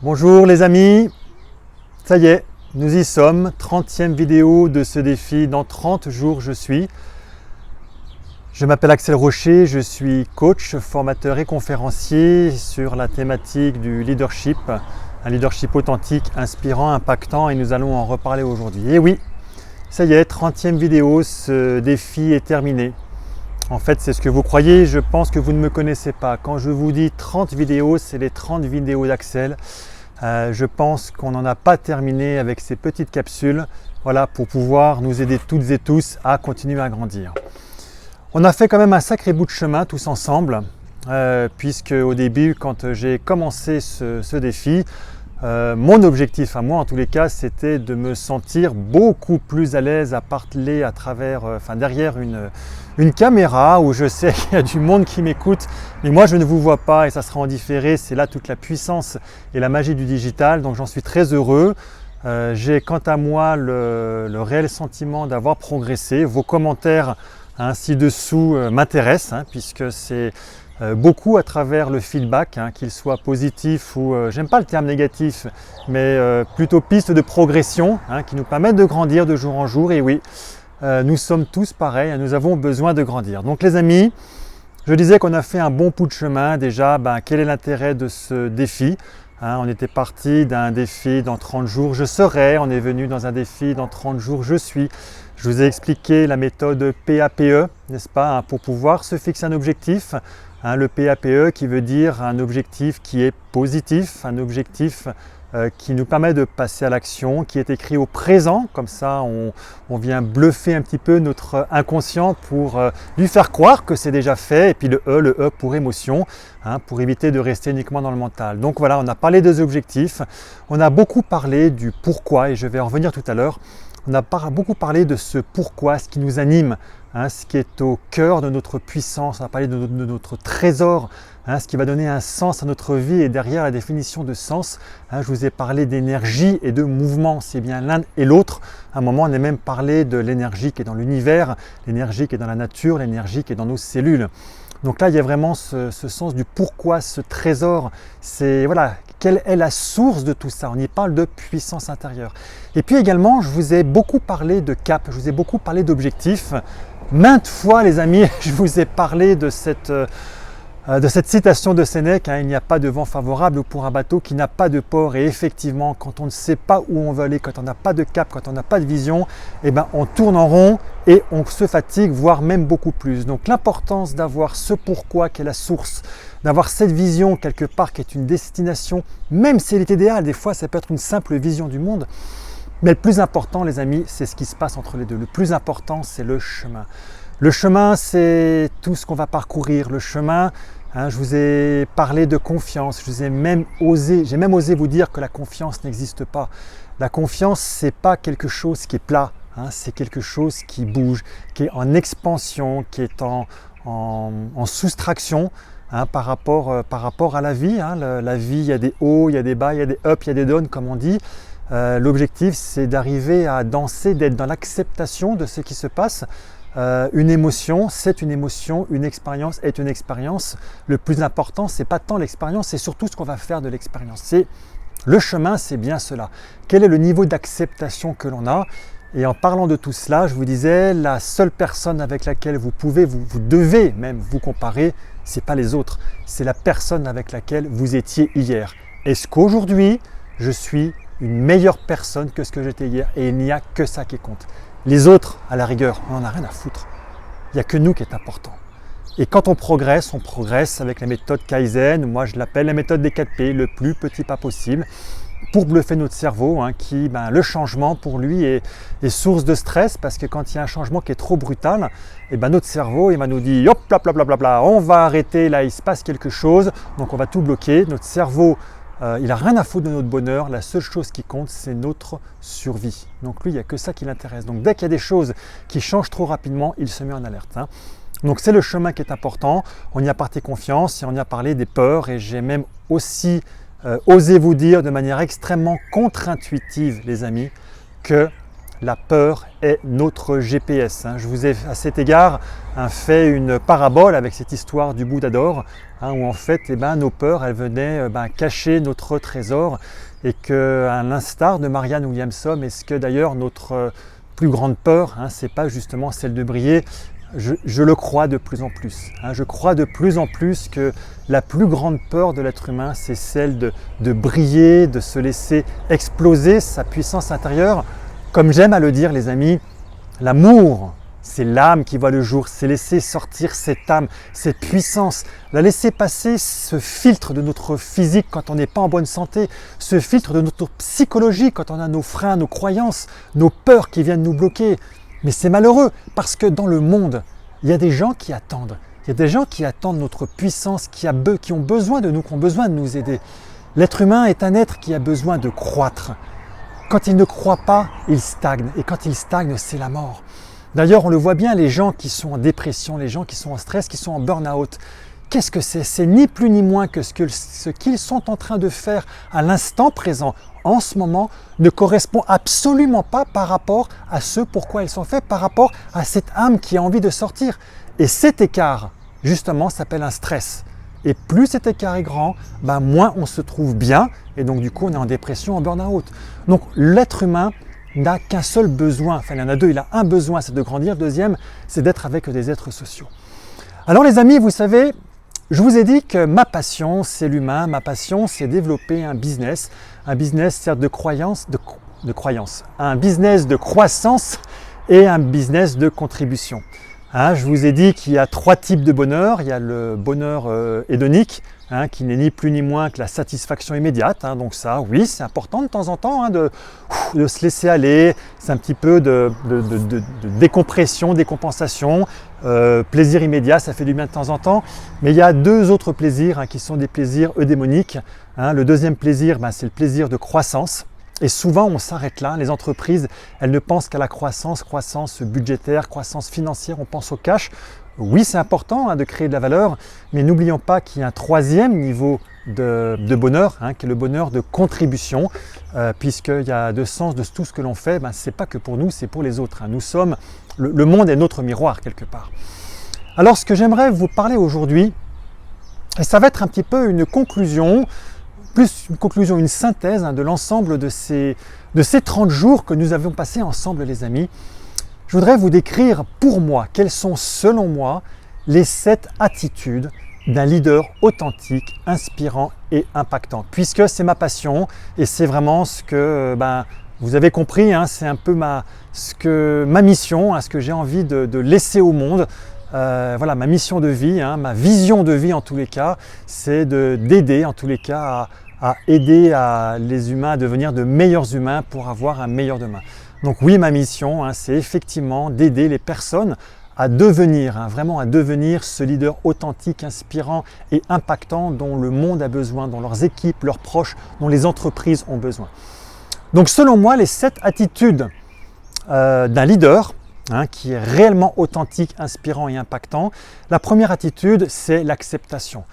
Bonjour les amis, ça y est, nous y sommes, 30e vidéo de ce défi, dans 30 jours je suis. Je m'appelle Axel Rocher, je suis coach, formateur et conférencier sur la thématique du leadership, un leadership authentique, inspirant, impactant et nous allons en reparler aujourd'hui. Et oui, ça y est, 30e vidéo, ce défi est terminé. En fait, c'est ce que vous croyez, je pense que vous ne me connaissez pas. Quand je vous dis 30 vidéos, c'est les 30 vidéos d'Axel. Je pense qu'on n'en a pas terminé avec ces petites capsules, voilà, pour pouvoir nous aider toutes et tous à continuer à grandir. On a fait quand même un sacré bout de chemin tous ensemble, puisque au début, quand j'ai commencé ce défi, mon objectif à moi, en tous les cas, c'était de me sentir beaucoup plus à l'aise à parler à travers, derrière une caméra où je sais qu'il y a du monde qui m'écoute, mais moi je ne vous vois pas et ça sera en différé. C'est là toute la puissance et la magie du digital, donc j'en suis très heureux. J'ai quant à moi le réel sentiment d'avoir progressé. Vos commentaires ci-dessous m'intéressent, puisque c'est beaucoup à travers le feedback, qu'il soit positif ou, j'aime pas le terme négatif, mais plutôt piste de progression, qui nous permettent de grandir de jour en jour. Et oui, nous sommes tous pareils, nous avons besoin de grandir. Donc les amis, je disais qu'on a fait un bon bout de chemin. Déjà, quel est l'intérêt de ce défi? On était parti d'un défi dans 30 jours je serai, on est venu dans un défi dans 30 jours je suis. Je vous ai expliqué la méthode PAPE, n'est-ce pas, pour pouvoir se fixer un objectif. Le PAPE qui veut dire un objectif qui est positif, un objectif qui nous permet de passer à l'action, qui est écrit au présent, comme ça on vient bluffer un petit peu notre inconscient pour lui faire croire que c'est déjà fait, et puis le E pour émotion, pour éviter de rester uniquement dans le mental. Donc voilà, on a parlé des objectifs, on a beaucoup parlé du pourquoi, et je vais en revenir tout à l'heure. On a beaucoup parlé de ce pourquoi, ce qui nous anime, ce qui est au cœur de notre puissance. On a parlé de notre trésor, ce qui va donner un sens à notre vie. Et derrière la définition de sens, je vous ai parlé d'énergie et de mouvement. C'est bien l'un et l'autre. À un moment, on a même parlé de l'énergie qui est dans l'univers, l'énergie qui est dans la nature, l'énergie qui est dans nos cellules. Donc là, il y a vraiment ce sens du pourquoi, ce trésor. C'est voilà, quelle est la source de tout ça? On y parle de puissance intérieure. Et puis également, je vous ai beaucoup parlé de cap, je vous ai beaucoup parlé d'objectifs. Maintes fois, les amis, je vous ai parlé de cette citation de Sénèque, il n'y a pas de vent favorable pour un bateau qui n'a pas de port. Et effectivement, quand on ne sait pas où on veut aller, quand on n'a pas de cap, quand on n'a pas de vision, on tourne en rond et on se fatigue, voire même beaucoup plus. Donc l'importance d'avoir ce pourquoi qui est la source, d'avoir cette vision quelque part qui est une destination, même si elle est idéale, des fois ça peut être une simple vision du monde. Mais le plus important, les amis, c'est ce qui se passe entre les deux. Le plus important, c'est le chemin. Le chemin, c'est tout ce qu'on va parcourir. Le chemin, je vous ai parlé de confiance. J'ai même osé vous dire que la confiance n'existe pas. La confiance, c'est pas quelque chose qui est plat. C'est quelque chose qui bouge, qui est en expansion, qui est en soustraction. Par rapport à la vie. La vie, il y a des hauts, il y a des bas, il y a des ups, il y a des downs, comme on dit. L'objectif, c'est d'arriver à danser, d'être dans l'acceptation de ce qui se passe. Une émotion, c'est une émotion, une expérience est une expérience. Le plus important, c'est pas tant l'expérience, c'est surtout ce qu'on va faire de l'expérience. C'est le chemin, c'est bien cela. Quel est le niveau d'acceptation que l'on a? Et en parlant de tout cela, je vous disais, la seule personne avec laquelle vous devez même vous comparer, c'est pas les autres, c'est la personne avec laquelle vous étiez hier. Est-ce qu'aujourd'hui, je suis une meilleure personne que ce que j'étais hier? Et il n'y a que ça qui compte. Les autres, à la rigueur, on n'en a rien à foutre. Il n'y a que nous qui est important. Et quand on progresse avec la méthode Kaizen, moi je l'appelle la méthode des 4P, le plus petit pas possible, pour bluffer notre cerveau, qui, le changement pour lui est source de stress, parce que quand il y a un changement qui est trop brutal, notre cerveau il va nous dire hop, bla, on va arrêter, là il se passe quelque chose, donc on va tout bloquer. Notre cerveau, il n'a rien à foutre de notre bonheur, la seule chose qui compte, c'est notre survie. Donc lui, il n'y a que ça qui l'intéresse. Donc dès qu'il y a des choses qui changent trop rapidement, il se met en alerte. Donc c'est le chemin qui est important. On y a parlé confiance et on y a parlé des peurs, et j'ai même aussi osé vous dire de manière extrêmement contre-intuitive, les amis, que la peur est notre GPS. Je vous ai à cet égard fait une parabole avec cette histoire du Bouddha d'or, où en fait nos peurs elles venaient cacher notre trésor, et qu'à l'instar de Marianne Williamson, est-ce que d'ailleurs notre plus grande peur, c'est pas justement celle de briller? Je le crois de plus en plus. Je crois de plus en plus que la plus grande peur de l'être humain, c'est celle de briller, de se laisser exploser sa puissance intérieure. Comme j'aime à le dire, les amis, l'amour, c'est l'âme qui voit le jour, c'est laisser sortir cette âme, cette puissance, la laisser passer ce filtre de notre physique quand on n'est pas en bonne santé, ce filtre de notre psychologie quand on a nos freins, nos croyances, nos peurs qui viennent nous bloquer. Mais c'est malheureux parce que dans le monde, il y a des gens qui attendent. Il y a des gens qui attendent notre puissance, qui ont besoin de nous, qui ont besoin de nous aider. L'être humain est un être qui a besoin de croître. Quand il ne croit pas, il stagne. Et quand il stagne, c'est la mort. D'ailleurs, on le voit bien, les gens qui sont en dépression, les gens qui sont en stress, qui sont en burn-out, qu'est-ce que c'est? C'est ni plus ni moins que ce qu'ils sont en train de faire à l'instant présent, en ce moment, ne correspond absolument pas par rapport à ce pourquoi ils sont faits, par rapport à cette âme qui a envie de sortir. Et cet écart, justement, s'appelle un stress. Et plus cet écart est grand, moins on se trouve bien, et donc du coup on est en dépression, en burn-out. Donc l'être humain n'a qu'un seul besoin, enfin il y en a deux, il a un besoin, c'est de grandir, deuxième, c'est d'être avec des êtres sociaux. Alors les amis, vous savez, je vous ai dit que ma passion, c'est l'humain, ma passion, c'est développer un business certes de croyance, un business de croissance et un business de contribution. Je vous ai dit qu'il y a 3 types de bonheur. Il y a le bonheur hédonique, qui n'est ni plus ni moins que la satisfaction immédiate. Donc ça, oui, c'est important de temps en temps de se laisser aller. C'est un petit peu de décompression, décompensation. Plaisir immédiat, ça fait du bien de temps en temps. Mais il y a 2 autres plaisirs qui sont des plaisirs eudémoniques. Le deuxième plaisir, c'est le plaisir de croissance. Et souvent, on s'arrête là. Les entreprises, elles ne pensent qu'à la croissance budgétaire, croissance financière, on pense au cash. Oui, c'est important de créer de la valeur, mais n'oublions pas qu'il y a un 3e niveau de bonheur, qui est le bonheur de contribution, puisqu'il y a 2 sens de tout ce que l'on fait. Ce n'est pas que pour nous, c'est pour les autres. Nous sommes, le monde est notre miroir quelque part. Alors, ce que j'aimerais vous parler aujourd'hui, et ça va être un petit peu une conclusion, une synthèse de l'ensemble de ces 30 jours que nous avions passés ensemble, les amis. Je voudrais vous décrire pour moi, quelles sont selon moi les 7 attitudes d'un leader authentique, inspirant et impactant. Puisque c'est ma passion et c'est vraiment ce que vous avez compris, c'est un peu ma mission, ce que j'ai envie de laisser au monde. Voilà, ma mission de vie, ma vision de vie en tous les cas, c'est d'aider en tous les cas à aider les humains à devenir de meilleurs humains pour avoir un meilleur demain. Donc oui, ma mission, c'est effectivement d'aider les personnes à devenir, vraiment à devenir ce leader authentique, inspirant et impactant dont le monde a besoin, dont leurs équipes, leurs proches, dont les entreprises ont besoin. Donc selon moi, les 7 attitudes d'un leader qui est réellement authentique, inspirant et impactant. La première attitude, c'est l'acceptation.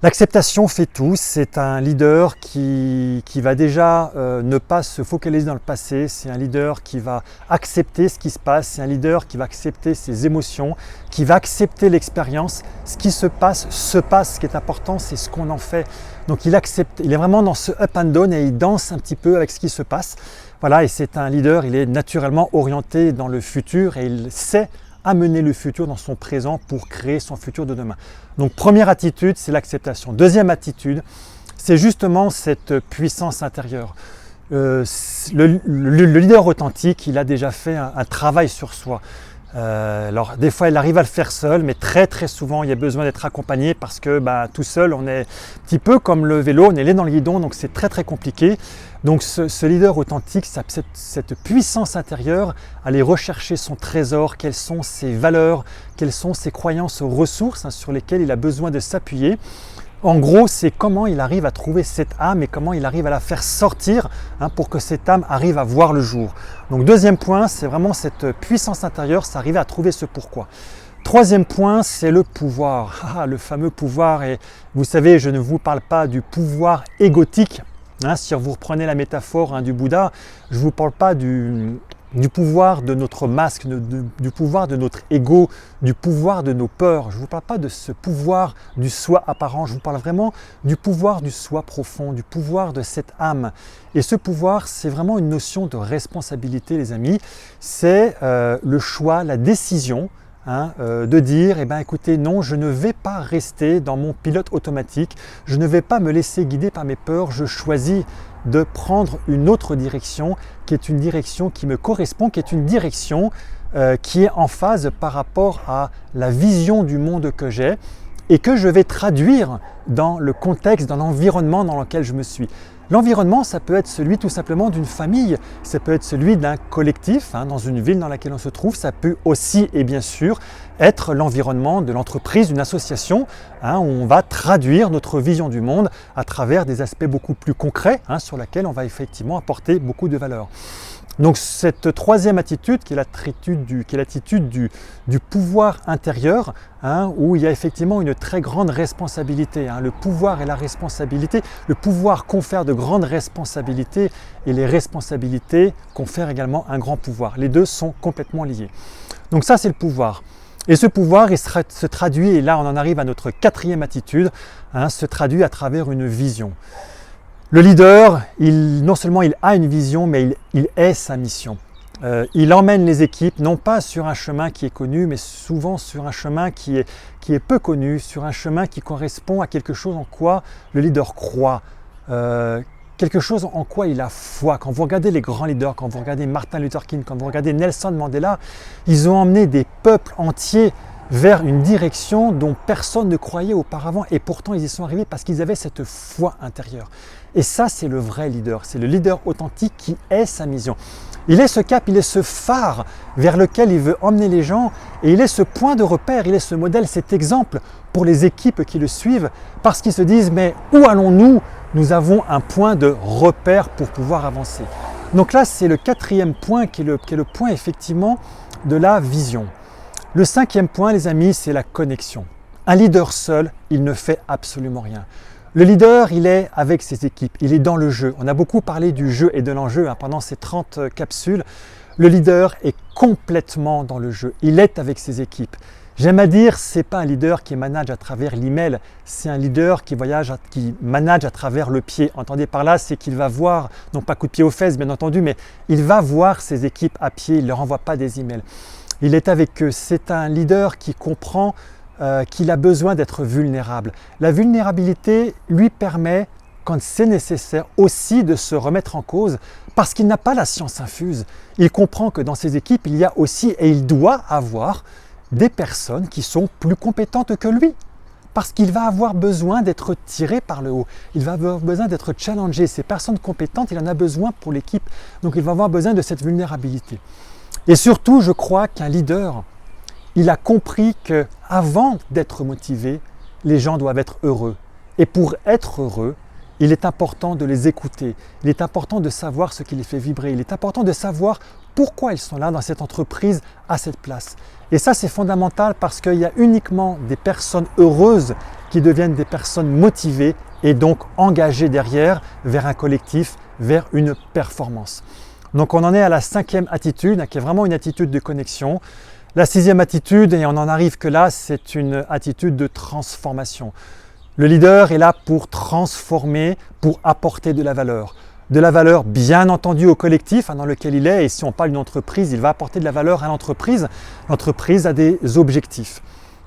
L'acceptation fait tout. C'est un leader qui va déjà ne pas se focaliser dans le passé. C'est un leader qui va accepter ce qui se passe. C'est un leader qui va accepter ses émotions, qui va accepter l'expérience. Ce qui se passe. Ce qui est important, c'est ce qu'on en fait. Donc il accepte. Il est vraiment dans ce up and down et il danse un petit peu avec ce qui se passe. Voilà, et c'est un leader, il est naturellement orienté dans le futur et il sait amener le futur dans son présent pour créer son futur de demain. Donc première attitude, c'est l'acceptation. Deuxième attitude, c'est justement cette puissance intérieure. Le leader authentique, il a déjà fait un travail sur soi. Alors des fois il arrive à le faire seul, mais très souvent il y a besoin d'être accompagné parce que tout seul on est un petit peu comme le vélo, on est laid dans le guidon, donc c'est très compliqué. Donc ce leader authentique, cette puissance intérieure, aller rechercher son trésor, quelles sont ses valeurs, quelles sont ses croyances, ressources sur lesquelles il a besoin de s'appuyer. En gros, c'est comment il arrive à trouver cette âme et comment il arrive à la faire sortir pour que cette âme arrive à voir le jour. Donc deuxième point, c'est vraiment cette puissance intérieure, c'est arriver à trouver ce pourquoi. Troisième point, c'est le pouvoir. Le fameux pouvoir, et vous savez, je ne vous parle pas du pouvoir égotique. Si vous reprenez la métaphore du Bouddha, je ne vous parle pas du du pouvoir de notre masque, du pouvoir de notre ego, du pouvoir de nos peurs. Je ne vous parle pas de ce pouvoir du soi apparent, je vous parle vraiment du pouvoir du soi profond, du pouvoir de cette âme. Et ce pouvoir, c'est vraiment une notion de responsabilité, les amis. C'est le choix, la décision de dire, écoutez, non, je ne vais pas rester dans mon pilote automatique, je ne vais pas me laisser guider par mes peurs, je choisis de prendre une autre direction, qui est une direction qui me correspond, qui est une direction qui est en phase par rapport à la vision du monde que j'ai et que je vais traduire dans le contexte, dans l'environnement dans lequel je me suis. L'environnement, ça peut être celui tout simplement d'une famille, ça peut être celui d'un collectif, dans une ville dans laquelle on se trouve, ça peut aussi et bien sûr être l'environnement de l'entreprise, d'une association, où on va traduire notre vision du monde à travers des aspects beaucoup plus concrets, sur lesquels on va effectivement apporter beaucoup de valeur. Donc cette troisième attitude, qui est l'attitude du pouvoir intérieur, où il y a effectivement une très grande responsabilité. Le pouvoir et la responsabilité, le pouvoir confère de grandes responsabilités et les responsabilités confèrent également un grand pouvoir. Les deux sont complètement liés. Donc ça, c'est le pouvoir. Et ce pouvoir, il se traduit, et là on en arrive à notre quatrième attitude, se traduit à travers une vision. Le leader, non seulement il a une vision, mais il est sa mission. Il emmène les équipes, non pas sur un chemin qui est connu, mais souvent sur un chemin qui est peu connu, sur un chemin qui correspond à quelque chose en quoi le leader croit, quelque chose en quoi il a foi. Quand vous regardez les grands leaders, quand vous regardez Martin Luther King, quand vous regardez Nelson Mandela, ils ont emmené des peuples entiers vers une direction dont personne ne croyait auparavant et pourtant ils y sont arrivés parce qu'ils avaient cette foi intérieure. Et ça, c'est le vrai leader, c'est le leader authentique qui est sa mission. Il est ce cap, il est ce phare vers lequel il veut emmener les gens et il est ce point de repère, il est ce modèle, cet exemple pour les équipes qui le suivent parce qu'ils se disent mais où allons-nous? Nous avons un point de repère pour pouvoir avancer. Donc là, c'est le quatrième point qui est le point effectivement de la vision. Le cinquième point, les amis, c'est la connexion. Un leader seul, il ne fait absolument rien. Le leader, il est avec ses équipes, il est dans le jeu. On a beaucoup parlé du jeu et de l'enjeu pendant ces 30 capsules. Le leader est complètement dans le jeu, il est avec ses équipes. J'aime à dire, ce n'est pas un leader qui manage à travers l'email, c'est un leader qui manage à travers le pied. Entendez par là, c'est qu'il va voir, non pas coup de pied aux fesses bien entendu, mais il va voir ses équipes à pied, il ne leur envoie pas des emails. Il est avec eux, c'est un leader qui comprend qu'il a besoin d'être vulnérable. La vulnérabilité lui permet, quand c'est nécessaire, aussi de se remettre en cause parce qu'il n'a pas la science infuse. Il comprend que dans ses équipes, il y a aussi, et il doit avoir, des personnes qui sont plus compétentes que lui. Parce qu'il va avoir besoin d'être tiré par le haut. Il va avoir besoin d'être challengé. Ces personnes compétentes, il en a besoin pour l'équipe. Donc il va avoir besoin de cette vulnérabilité. Et surtout, je crois qu'un leader, il a compris qu'avant d'être motivé, les gens doivent être heureux. Et pour être heureux, il est important de les écouter. Il est important de savoir ce qui les fait vibrer. Il est important de savoir pourquoi ils sont là dans cette entreprise, à cette place. Et ça, c'est fondamental parce qu'il y a uniquement des personnes heureuses qui deviennent des personnes motivées et donc engagées derrière vers un collectif, vers une performance. Donc on en est à la cinquième attitude, qui est vraiment une attitude de connexion. La sixième attitude, et on n'en arrive que là, c'est une attitude de transformation. Le leader est là pour transformer, pour apporter de la valeur. De la valeur bien entendu au collectif dans lequel il est, et si on parle d'une entreprise, il va apporter de la valeur à l'entreprise. L'entreprise a des objectifs.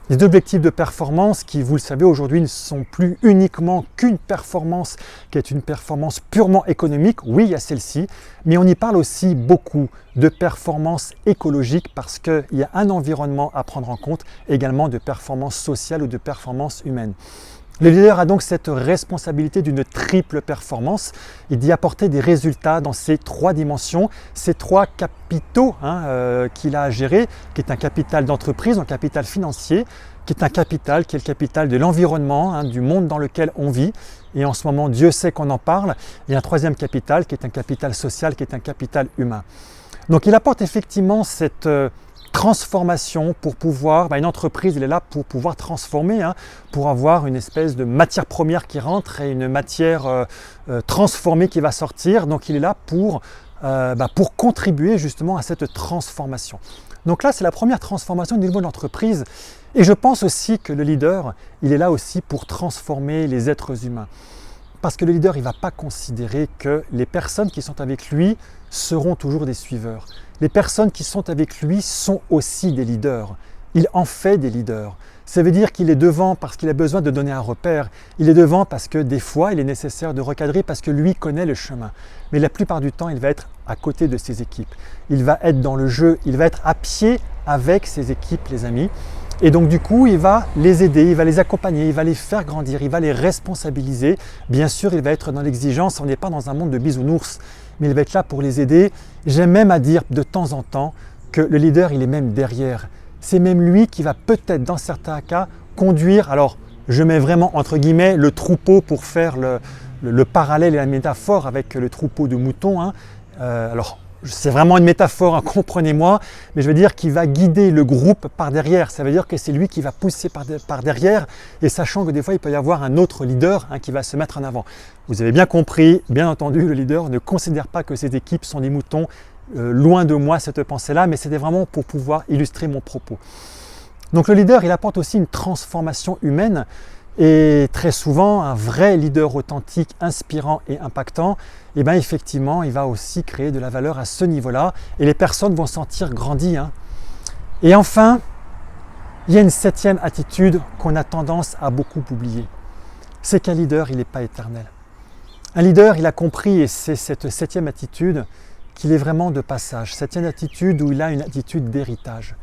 Les objectifs de performance qui, vous le savez, aujourd'hui ne sont plus uniquement qu'une performance qui est une performance purement économique. Oui, il y a celle-ci, mais on y parle aussi beaucoup de performance écologique parce qu'il y a un environnement à prendre en compte, également de performance sociale ou de performance humaine. Le leader a donc cette responsabilité d'une triple performance et d'y apporter des résultats dans ces trois dimensions, ces trois capitaux qu'il a à gérer, qui est un capital d'entreprise, un capital financier, qui est un capital, qui est le capital de l'environnement, du monde dans lequel on vit. Et en ce moment, Dieu sait qu'on en parle. Et un troisième capital, qui est un capital social, qui est un capital humain. Donc il apporte effectivement cette transformation pour pouvoir, une entreprise elle est là pour pouvoir transformer, pour avoir une espèce de matière première qui rentre et une matière transformée qui va sortir. Donc il est là pour pour contribuer justement à cette transformation. Donc là, c'est la première transformation au niveau de l'entreprise. Et je pense aussi que le leader, il est là aussi pour transformer les êtres humains. Parce que le leader, il ne va pas considérer que les personnes qui sont avec lui seront toujours des suiveurs. Les personnes qui sont avec lui sont aussi des leaders. Il en fait des leaders. Ça veut dire qu'il est devant parce qu'il a besoin de donner un repère. Il est devant parce que des fois, il est nécessaire de recadrer parce que lui connaît le chemin. Mais la plupart du temps, il va être à côté de ses équipes. Il va être dans le jeu, il va être à pied avec ses équipes, les amis. Et donc du coup, il va les aider, il va les accompagner, il va les faire grandir, il va les responsabiliser. Bien sûr, il va être dans l'exigence, on n'est pas dans un monde de bisounours, mais il va être là pour les aider. J'aime même à dire de temps en temps que le leader, il est même derrière. C'est même lui qui va peut-être, dans certains cas, conduire, alors je mets vraiment entre guillemets le troupeau pour faire le parallèle et la métaphore avec le troupeau de moutons. Alors c'est vraiment une métaphore, comprenez-moi, mais je veux dire qu'il va guider le groupe par derrière. Ça veut dire que c'est lui qui va pousser par derrière, et sachant que des fois il peut y avoir un autre leader qui va se mettre en avant. Vous avez bien compris, bien entendu, le leader ne considère pas que ses équipes sont des moutons. Loin de moi cette pensée-là, mais c'était vraiment pour pouvoir illustrer mon propos. Donc le leader, il apporte aussi une transformation humaine, et très souvent, un vrai leader authentique, inspirant et impactant, et bien effectivement, il va aussi créer de la valeur à ce niveau-là, et les personnes vont se sentir grandies. Et enfin, il y a une septième attitude qu'on a tendance à beaucoup oublier. C'est qu'un leader, il n'est pas éternel. Un leader, il a compris, et c'est cette septième attitude, qu'il est vraiment de passage, cette attitude où il a une attitude d'héritage.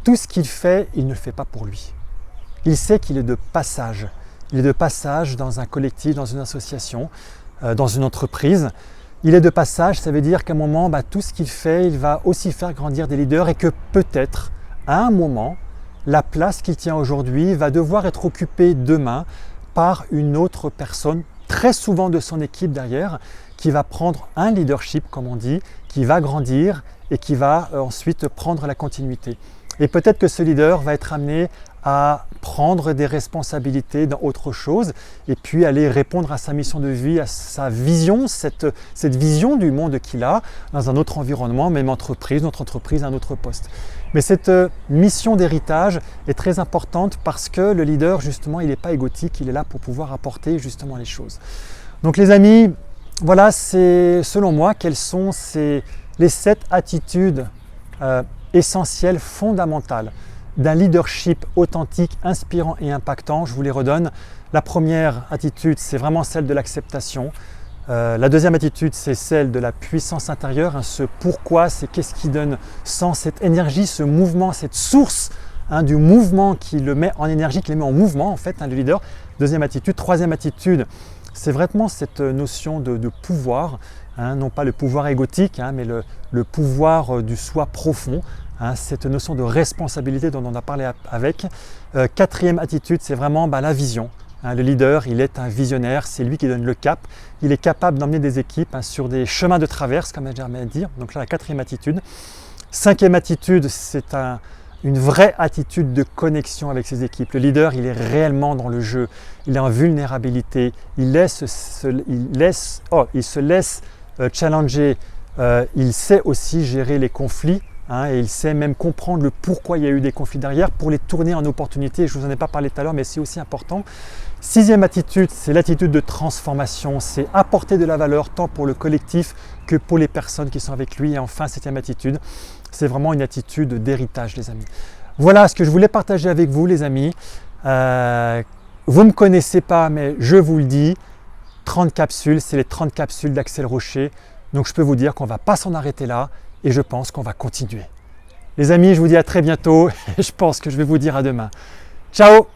Tout ce qu'il fait, il ne le fait pas pour lui. Il sait qu'il est de passage. Il est de passage dans un collectif, dans une association, dans une entreprise. Il est de passage, ça veut dire qu'à un moment, tout ce qu'il fait, il va aussi faire grandir des leaders, et que peut-être, à un moment, la place qu'il tient aujourd'hui va devoir être occupée demain par une autre personne, très souvent de son équipe derrière, qui va prendre un leadership, comme on dit, qui va grandir et qui va ensuite prendre la continuité. Et peut-être que ce leader va être amené à prendre des responsabilités dans autre chose et puis aller répondre à sa mission de vie, à sa vision, cette vision du monde qu'il a dans un autre environnement, même entreprise, notre entreprise, un autre poste. Mais cette mission d'héritage est très importante parce que le leader, justement, il n'est pas égotique, il est là pour pouvoir apporter justement les choses. Donc les amis, voilà, c'est selon moi quelles sont les 7 attitudes essentielles, fondamentales d'un leadership authentique, inspirant et impactant. Je vous les redonne. La première attitude, c'est vraiment celle de l'acceptation. La deuxième attitude, c'est celle de la puissance intérieure, ce pourquoi, c'est qu'est-ce qui donne sens, cette énergie, ce mouvement, cette source du mouvement qui le met en énergie, qui le met en mouvement en fait, le leader. Deuxième attitude. Troisième attitude, c'est vraiment cette notion de pouvoir, non pas le pouvoir égotique, mais le pouvoir du soi profond, cette notion de responsabilité dont on a parlé avec. Quatrième attitude, c'est vraiment la vision. Le leader, il est un visionnaire, c'est lui qui donne le cap. Il est capable d'emmener des équipes sur des chemins de traverse, comme j'aime à dire. Donc là, la quatrième attitude. Cinquième attitude, c'est une vraie attitude de connexion avec ses équipes. Le leader, il est réellement dans le jeu. Il est en vulnérabilité. Il se laisse challenger. Il sait aussi gérer les conflits. Et il sait même comprendre le pourquoi il y a eu des conflits derrière pour les tourner en opportunités. Je ne vous en ai pas parlé tout à l'heure, mais c'est aussi important. Sixième attitude, c'est l'attitude de transformation. C'est apporter de la valeur tant pour le collectif que pour les personnes qui sont avec lui. Et enfin, septième attitude, c'est vraiment une attitude d'héritage, les amis. Voilà ce que je voulais partager avec vous, les amis. Vous ne me connaissez pas, mais je vous le dis, 30 capsules, c'est les 30 capsules d'Axel Rocher. Donc je peux vous dire qu'on ne va pas s'en arrêter là. Et je pense qu'on va continuer. Les amis, je vous dis à très bientôt et je pense que je vais vous dire à demain. Ciao!